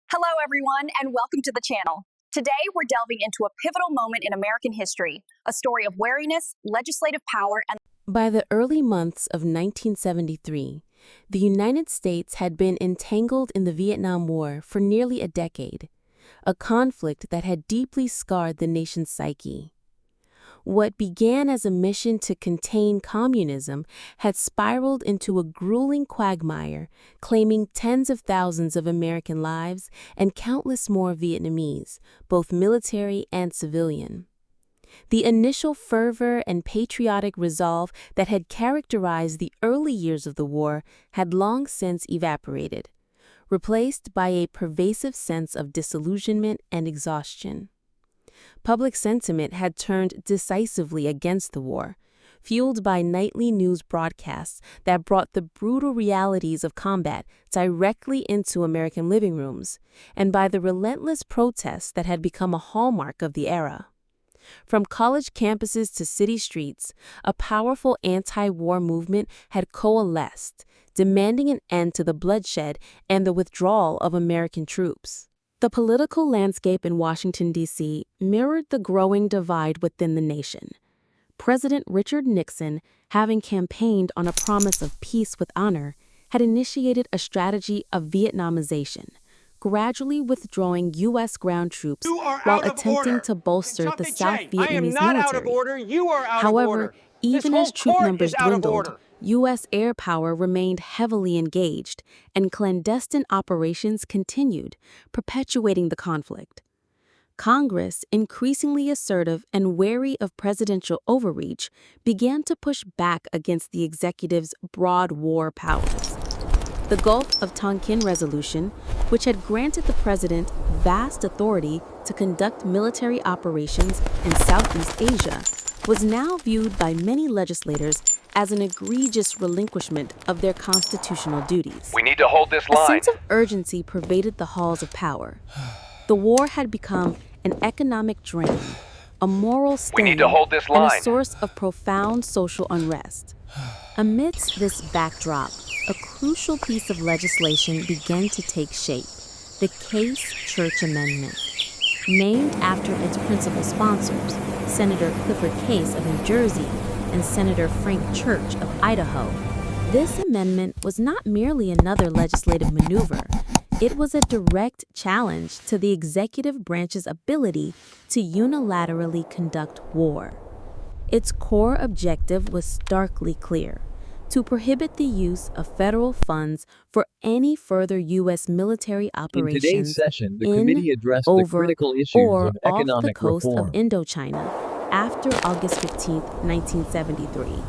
Hello, everyone, and welcome to the channel. Today, we're delving into a pivotal moment in American history, a story of wariness, legislative power, and By the early months of 1973, the United States had been entangled in the Vietnam War for nearly a decade, a conflict that had deeply scarred the nation's psyche. What began as a mission to contain communism had spiraled into a grueling quagmire, claiming tens of thousands of American lives and countless more Vietnamese, both military and civilian. The initial fervor and patriotic resolve that had characterized the early years of the war had long since evaporated, replaced by a pervasive sense of disillusionment and exhaustion. Public sentiment had turned decisively against the war, fueled by nightly news broadcasts that brought the brutal realities of combat directly into American living rooms, and by the relentless protests that had become a hallmark of the era. From college campuses to city streets, a powerful anti-war movement had coalesced, demanding an end to the bloodshed and the withdrawal of American troops. The political landscape in Washington, D.C. mirrored the growing divide within the nation. President Richard Nixon, having campaigned on a promise of peace with honor, had initiated a strategy of Vietnamization, gradually withdrawing U.S. ground troops while attempting to bolster the South Vietnamese military. However, even as troop numbers dwindled, U.S. air power remained heavily engaged, and clandestine operations continued, perpetuating the conflict. Congress, increasingly assertive and wary of presidential overreach, began to push back against the executive's broad war powers. The Gulf of Tonkin Resolution, which had granted the president vast authority to conduct military operations in Southeast Asia, was now viewed by many legislators as an egregious relinquishment of their constitutional duties. We need to hold this line. A sense of urgency pervaded the halls of power. The war had become an economic drain, a moral stain, need to hold this and line. a source of profound social unrest. Amidst this backdrop, a crucial piece of legislation began to take shape, the Case Church Amendment. Named after its principal sponsors, Senator Clifford Case of New Jersey and Senator Frank Church of Idaho, this amendment was not merely another legislative maneuver. It was a direct challenge to the executive branch's ability to unilaterally conduct war. Its core objective was starkly clear: to prohibit the use of federal funds for any further U.S. military operations In today's session, the in, committee addressed the over, critical issues or of off the economic coast reform. of Indochina after August 15, 1973.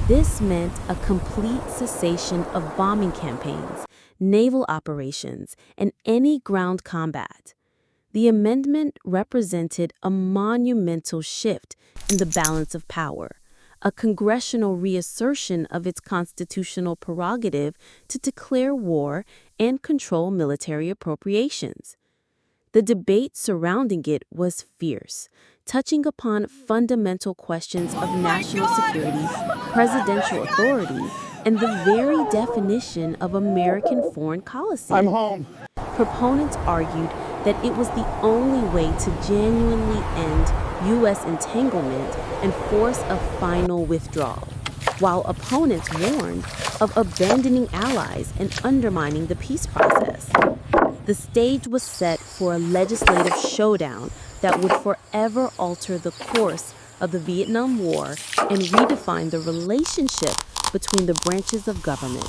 This meant a complete cessation of bombing campaigns, naval operations, and any ground combat. The amendment represented a monumental shift in the balance of power, a congressional reassertion of its constitutional prerogative to declare war and control military appropriations. The debate surrounding it was fierce, touching upon fundamental questions of national security, presidential authority, and the very definition of American foreign policy. I'm home. Proponents argued that it was the only way to genuinely end U.S. entanglement and force a final withdrawal, while opponents warned of abandoning allies and undermining the peace process. The stage was set for a legislative showdown that would forever alter the course of the Vietnam War and redefine the relationship between the branches of government.